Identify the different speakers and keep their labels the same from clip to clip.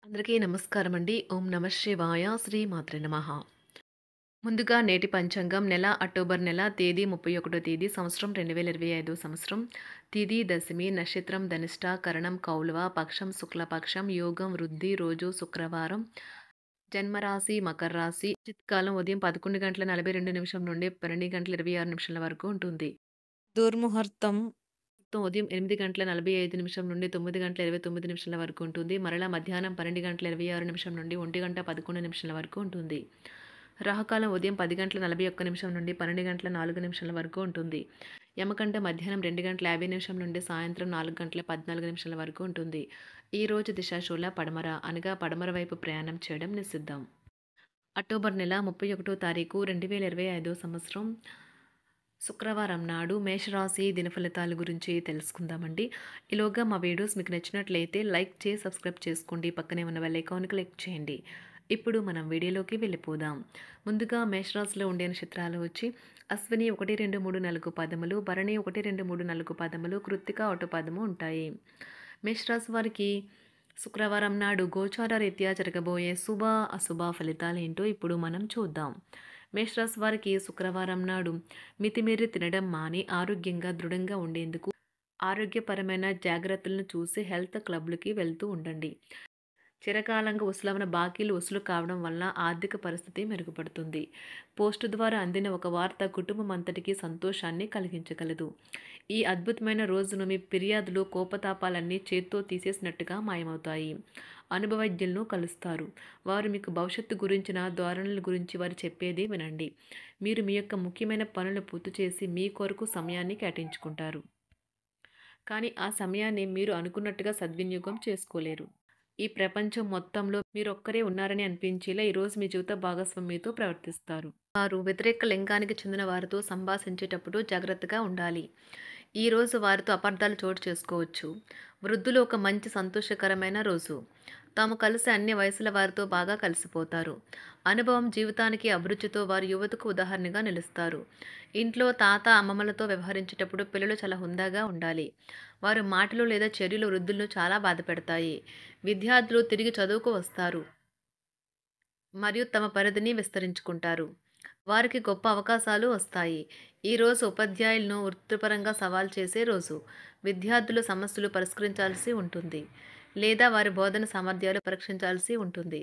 Speaker 1: అందరికీ నమస్కారం అండి. ఓం నమః శివాయ. శ్రీ మాత్రే నమః. ముందుగా నేటి పంచాంగం నెల అక్టోబర్ నెల తేదీ 31 తేదీ సంవత్సరం 2025 సంవత్సరం. తిథి దశమి, నక్షత్రం ధనిష్ట, కరణం కౌలవ, పక్షం శుక్లపక్షం, యోగం వృద్ధి, రోజు శుక్రవారం. జన్మరాశి మకర రాశి. చిత్కాలం ఉదయం 11:42 నుండి 12:26 వరకు ఉంటుంది. దుర్ముహూర్తం ఉదయం 8:45 నుండి 9:29 వరకు ఉంటుంది. మరలా మధ్యాహ్నం 12:26 నుండి 1:11 వరకు ఉంటుంది. రాహుకాలం ఉదయం 10:41 నుండి 12:04 వరకు ఉంటుంది. యమకంట మధ్యాహ్నం 2:50 నుండి సాయంత్రం 4:14 వరకు ఉంటుంది. ఈ రోజు దిశాశూల పడమర అనగా పడమర వైపు ప్రయాణం చేయడం నిషిద్ధం. అక్టోబర్ నెల 31 తారీఖు 2025 సంవత్సరం శుక్రవారం నాడు మేషరాశి దినఫలితాల గురించి తెలుసుకుందామండి. ఈలోగా మా వీడియోస్ మీకు నచ్చినట్లయితే లైక్ చేసి సబ్స్క్రైబ్ చేసుకోండి. పక్కనే ఉన్న బెల్ ఐకాన్ క్లిక్ చేయండి. ఇప్పుడు మనం వీడియోలోకి వెళ్ళిపోదాం. ముందుగా మేషరాశిలో ఉండే నక్షత్రాలు వచ్చి అశ్విని 1, 2, 3, 4 పదములు, భరణి 1, 2, 3, 4 పదములు, కృత్తిక 1 పదము ఉంటాయి. మేషరాశి వారికి శుక్రవారం నాడు గోచార రీత్యా జరగబోయే శుభ అశుభ ఫలితాలు ఏంటో ఇప్పుడు మనం చూద్దాం. మేషరాశి వారికి శుక్రవారం నాడు మితిమీరి తినడం మాని ఆరోగ్యంగా దృఢంగా ఉండేందుకు ఆరోగ్యపరమైన జాగ్రత్తలను చూసి హెల్త్ క్లబ్లకి వెళ్తూ ఉండండి. చిరకాలంగా వసూలైన బాకీలు వసూలు కావడం వల్ల ఆర్థిక పరిస్థితి మెరుగుపడుతుంది. పోస్టు ద్వారా అందిన ఒక వార్త కుటుంబం అంతటికీ సంతోషాన్ని కలిగించగలదు. ఈ అద్భుతమైన రోజును మీ ఫిర్యాదులు కోపతాపాలన్నీ చేత్తో తీసేసినట్టుగా మాయమవుతాయి. అనుభవజ్ఞులను కలుస్తారు. వారు మీకు భవిష్యత్తు గురించిన ధోరణుల గురించి వారు చెప్పేది వినండి. మీరు మీ యొక్క ముఖ్యమైన పనులు పూర్తి చేసి మీ కొరకు సమయాన్ని కేటాయించుకుంటారు. కానీ ఆ సమయాన్ని మీరు అనుకున్నట్టుగా సద్వినియోగం చేసుకోలేరు. ఈ ప్రపంచం మొత్తంలో మీరొక్కరే ఉన్నారని అనిపించేలా ఈరోజు మీ జీవిత భాగస్వామి మీతో ప్రవర్తిస్తారు. వారు వ్యతిరేక లింగానికి చెందిన వారితో సంభాషించేటప్పుడు జాగ్రత్తగా ఉండాలి. ఈరోజు వారితో అపార్థాలు చోటు చేసుకోవచ్చు. వృద్ధులు ఒక మంచి సంతోషకరమైన రోజు. తాము కలిసి అన్ని వయసుల వారితో బాగా కలిసిపోతారు. అనుభవం జీవితానికి అభిరుచితో వారు యువతకు ఉదాహరణగా నిలుస్తారు. ఇంట్లో తాత అమ్మమ్మలతో వ్యవహరించేటప్పుడు పిల్లలు చాలా హుందాగా ఉండాలి. వారి మాటలు లేదా చర్యలు వృద్ధులను చాలా బాధపెడతాయి. విద్యార్థులు తిరిగి చదువుకు వస్తారు మరియు తమ పరిధిని విస్తరించుకుంటారు. వారికి గొప్ప అవకాశాలు వస్తాయి. ఈరోజు ఉపాధ్యాయులను వృత్తిపరంగా సవాల్ చేసే రోజు. విద్యార్థులు సమస్యలు పరిష్కరించాల్సి ఉంటుంది లేదా వారి బోధన సామర్థ్యాలు పరీక్షించాల్సి ఉంటుంది.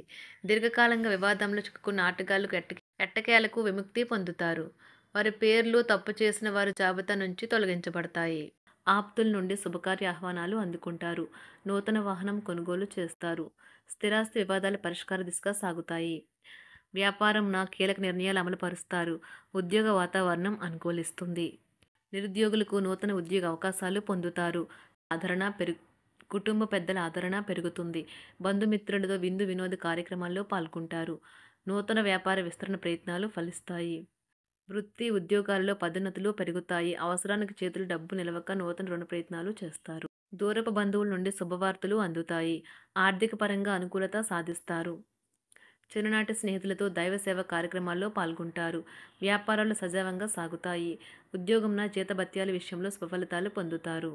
Speaker 1: దీర్ఘకాలంగా వివాదంలో చిక్కుకున్న ఆటగాళ్లకు ఎట్టకేలకు విముక్తి పొందుతారు. వారి పేర్లు తప్పు చేసిన వారి జాబితా నుంచి తొలగించబడతాయి. ఆప్తుల నుండి శుభకార్య ఆహ్వానాలు అందుకుంటారు. నూతన వాహనం కొనుగోలు చేస్తారు. స్థిరాస్తి వివాదాల పరిష్కార దిశగా సాగుతాయి. వ్యాపారంన కీలక నిర్ణయాలు అమలు పరుస్తారు. ఉద్యోగ వాతావరణం అనుకూలిస్తుంది. నిరుద్యోగులకు నూతన ఉద్యోగ అవకాశాలు పొందుతారు. ఆదరణ కుటుంబ పెద్దల ఆదరణ పెరుగుతుంది. బంధుమిత్రులతో విందు వినోద కార్యక్రమాల్లో పాల్గొంటారు. నూతన వ్యాపార విస్తరణ ప్రయత్నాలు ఫలిస్తాయి. వృత్తి ఉద్యోగాల్లో పదోన్నతులు పెరుగుతాయి. అవసరానికి చేతులు డబ్బు నిలవక నూతన రుణ ప్రయత్నాలు చేస్తారు. దూరపు బంధువుల నుండి శుభవార్తలు అందుతాయి. ఆర్థిక పరంగా అనుకూలత సాధిస్తారు. చిన్ననాటి స్నేహితులతో దైవ సేవ కార్యక్రమాల్లో పాల్గొంటారు. వ్యాపారాలు సజావంగా సాగుతాయి. ఉద్యోగంన జీతభత్యాల విషయంలో శుభఫలితాలు పొందుతారు.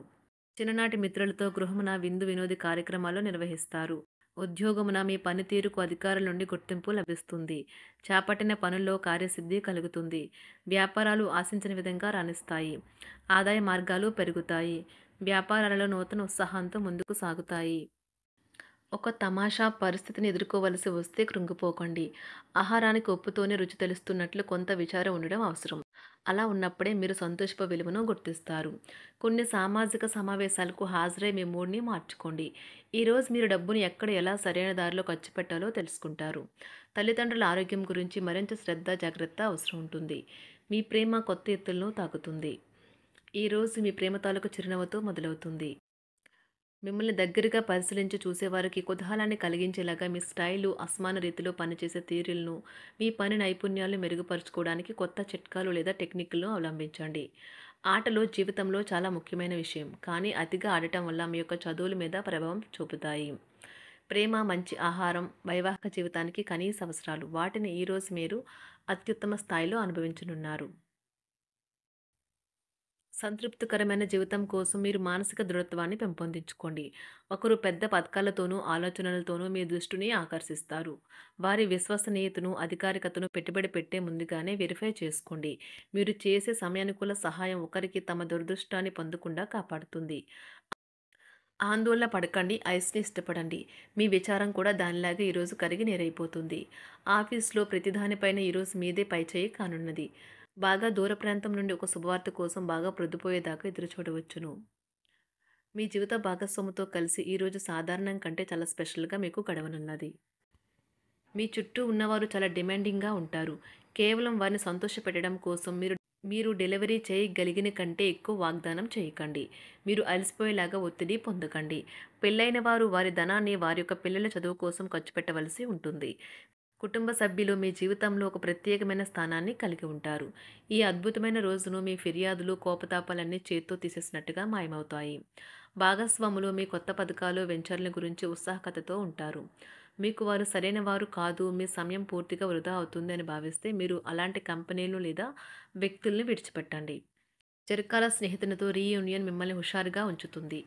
Speaker 1: చిన్ననాటి మిత్రులతో గృహమున విందు వినోది కార్యక్రమాలు నిర్వహిస్తారు. ఉద్యోగమున మీ పనితీరుకు అధికారుల నుండి గుర్తింపు లభిస్తుంది. చేపట్టిన పనుల్లో కార్యసిద్ధి కలుగుతుంది. వ్యాపారాలు ఆశించిన విధంగా రాణిస్తాయి. ఆదాయ మార్గాలు పెరుగుతాయి. వ్యాపారాలలో నూతన ఉత్సాహంతో ముందుకు సాగుతాయి. ఒక తమాషా పరిస్థితిని ఎదుర్కోవలసి వస్తే కృంగిపోకండి. ఆహారానికి ఉప్పుతోనే రుచి తెలుస్తున్నట్లు కొంత విచారం ఉండడం అవసరం. అలా ఉన్నప్పుడే మీరు సంతోషపు విలువను గుర్తిస్తారు. కొన్ని సామాజిక సమావేశాలకు హాజరై మీ మూడ్ని మార్చుకోండి. ఈరోజు మీరు డబ్బును ఎక్కడ ఎలా సరైన దారిలో ఖర్చు పెట్టాలో తెలుసుకుంటారు. తల్లిదండ్రుల ఆరోగ్యం గురించి మరింత శ్రద్ధ జాగ్రత్త అవసరం ఉంటుంది. మీ ప్రేమ కొత్త ఎత్తులను తాకుతుంది. ఈరోజు మీ ప్రేమ తాలూకు చిరునవ్వుతో మొదలవుతుంది. మిమ్మల్ని దగ్గరగా పరిశీలించి చూసేవారికి కుతూహలాన్ని కలిగించేలాగా మీ స్టైలు, అసమాన రీతిలో పనిచేసే తీరులను, మీ పని నైపుణ్యాలను మెరుగుపరుచుకోవడానికి కొత్త చిట్కాలు లేదా టెక్నిక్లను అవలంబించండి. ఆటలు జీవితంలో చాలా ముఖ్యమైన విషయం, కానీ అతిగా ఆడటం వల్ల మీ యొక్క చదువుల మీద ప్రభావం చూపుతాయి. ప్రేమ, మంచి ఆహారం వైవాహిక జీవితానికి కనీస అవసరాలు. వాటిని ఈరోజు మీరు అత్యుత్తమ స్థాయిలో అనుభవించనున్నారు. సంతృప్తికరమైన జీవితం కోసం మీరు మానసిక దృఢత్వాన్ని పెంపొందించుకోండి. ఒకరు పెద్ద పథకాలతోనూ, ఆలోచనలతోనూ మీ దృష్టిని ఆకర్షిస్తారు. వారి విశ్వసనీయతను, అధికారికతను పెట్టుబడి పెట్టే ముందుగానే వెరిఫై చేసుకోండి. మీరు చేసే సమయానుకూల సహాయం ఒకరికి తమ దురదృష్టాన్ని పొందకుండా కాపాడుతుంది. ఆందోళన పడకండి, ఐస్‌ని ఇష్టపడండి. మీ విచారం కూడా దానిలాగే ఈరోజు కరిగి నీరైపోతుంది. ఆఫీస్‌లో ప్రతిదానిపైన ఈరోజు మీదే పైచేయి కానున్నది. బాగా దూర ప్రాంతం నుండి ఒక శుభవార్త కోసం బాగా ప్రొద్దుపోయేదాకా ఎదురుచూడవచ్చును. మీ జీవిత భాగస్వామితో కలిసి ఈరోజు సాధారణం కంటే చాలా స్పెషల్‌గా మీకు గడవనున్నది. మీ చుట్టూ ఉన్నవారు చాలా డిమాండింగ్‌గా ఉంటారు. కేవలం వారిని సంతోషపెట్టడం కోసం మీరు మీరు డెలివరీ చేయగలిగిన కంటే ఎక్కువ వాగ్దానం చేయకండి. మీరు అలసిపోయేలాగా ఒత్తిడి పొందకండి. పెళ్లైన వారు వారి ధనాన్ని వారి యొక్క పిల్లల చదువు కోసం ఖర్చు పెట్టవలసి ఉంటుంది. కుటుంబ సభ్యులు మీ జీవితంలో ఒక ప్రత్యేకమైన స్థానాన్ని కలిగి ఉంటారు. ఈ అద్భుతమైన రోజును మీ ఫిర్యాదులు, కోపతాపాలన్నీ చేత్తో తీసేసినట్టుగా మాయమవుతాయి. భాగస్వాములు మీ కొత్త పథకాలు, వెంచర్ల గురించి ఉత్సాహకతతో ఉంటారు. మీకు వారు సరైన వారు కాదు, మీ సమయం పూర్తిగా వృధా అవుతుంది అని భావిస్తే మీరు అలాంటి కంపెనీలు లేదా వ్యక్తుల్ని విడిచిపెట్టండి. చిరకాల స్నేహితునితో రీయూనియన్ మిమ్మల్ని హుషారుగా ఉంచుతుంది.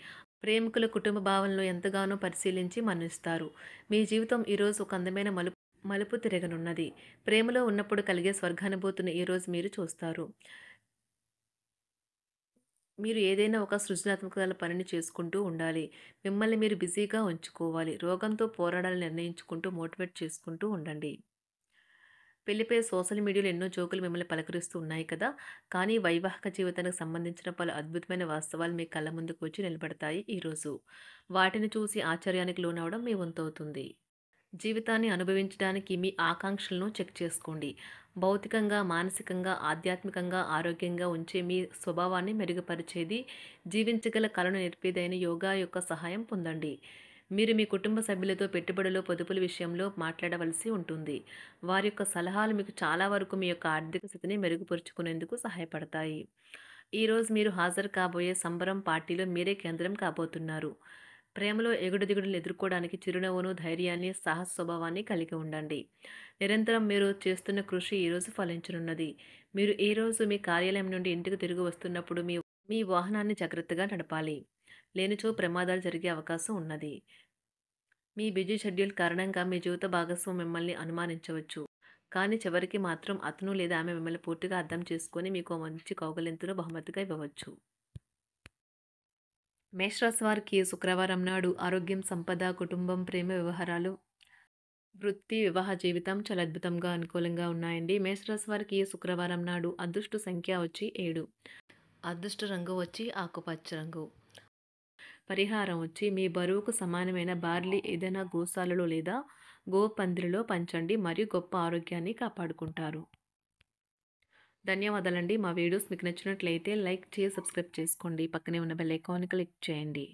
Speaker 1: ప్రేమికుల కుటుంబ భావనలు ఎంతగానో పరిశీలించి మన్నిస్తారు. మీ జీవితం ఈరోజు ఒక అందమైన మలుపు తిరగనున్నది. ప్రేమలో ఉన్నప్పుడు కలిగే స్వర్గానుభూతిని ఈరోజు మీరు చూస్తారు. మీరు ఏదైనా ఒక సృజనాత్మక పనిని చేసుకుంటూ ఉండాలి. మిమ్మల్ని మీరు బిజీగా ఉంచుకోవాలి. రోగంతో పోరాడాలని నిర్ణయించుకుంటూ మోటివేట్ చేసుకుంటూ ఉండండి. పెళ్లిపై సోషల్ మీడియాలో ఎన్నో జోకులు మిమ్మల్ని పలకరిస్తూ ఉన్నాయి కదా! కానీ వైవాహిక జీవితానికి సంబంధించిన పలు అద్భుతమైన వాస్తవాలు మీ కళ్ళ ముందుకు వచ్చి నిలబడతాయి ఈరోజు. వాటిని చూసి ఆశ్చర్యానికి లోనవ్వడం మీ వంతవుతుంది. జీవితాన్ని అనుభవించడానికి మీ ఆకాంక్షలను చెక్ చేసుకోండి. భౌతికంగా, మానసికంగా, ఆధ్యాత్మికంగా ఆరోగ్యంగా ఉంచే మీ స్వభావాన్ని మెరుగుపరిచేది, జీవించగల కళను నేర్పేదైన యోగా యొక్క సహాయం పొందండి. మీరు మీ కుటుంబ సభ్యులతో పెట్టుబడులు, పొదుపుల విషయంలో మాట్లాడవలసి ఉంటుంది. వారి యొక్క సలహాలు మీకు చాలా వరకు మీ యొక్క ఆర్థిక స్థితిని మెరుగుపరుచుకునేందుకు సహాయపడతాయి. ఈరోజు మీరు హాజరు కాబోయే సంబరం పార్టీలో మీరే కేంద్రం కాబోతున్నారు. ప్రేమలో ఎగుడుదిగుడులను ఎదుర్కోవడానికి చిరునవ్వును, ధైర్యాన్ని, సాహస స్వభావాన్ని కలిగి ఉండండి. నిరంతరం మీరు చేస్తున్న కృషి ఈరోజు ఫలించనున్నది. మీరు ఈ రోజు మీ కార్యాలయం నుండి ఇంటికి తిరిగి వస్తున్నప్పుడు మీ మీ వాహనాన్ని జాగ్రత్తగా నడపాలి. లేనిచో ప్రమాదాలు జరిగే అవకాశం ఉన్నది. మీ బిజీ షెడ్యూల్ కారణంగా మీ జీవిత భాగస్వామి మిమ్మల్ని అనుమానించవచ్చు. కానీ చివరికి మాత్రం అతను లేదా ఆమె మిమ్మల్ని పూర్తిగా అర్థం చేసుకొని మీకు ఓ మంచి కౌగిలింతను బహుమతిగా ఇవ్వవచ్చు. మేషరాశి వారికి శుక్రవారం నాడు ఆరోగ్యం, సంపద, కుటుంబం, ప్రేమ వ్యవహారాలు, వృత్తి, వివాహ జీవితం చాలా అద్భుతంగా అనుకూలంగా ఉన్నాయండి. మేషరాశి వారికి శుక్రవారం నాడు అదృష్ట సంఖ్య వచ్చి 7. అదృష్ట రంగు వచ్చి ఆకుపచ్చ రంగు. పరిహారం వచ్చి మీ బరువుకు సమానమైన బార్లీ ఏదైనా గోశాలలో లేదా గోపందిరిలో పంచండి మరియు గొప్ప ఆరోగ్యాన్ని కాపాడుకుంటారు. ధన్యవాదాలండి. మా వీడియోస్ మీకు నచ్చినట్లయితే లైక్ చేసి సబ్స్క్రైబ్ చేసుకోండి. పక్కనే ఉన్న బెల్ ఐకాన్ క్లిక్ చేయండి.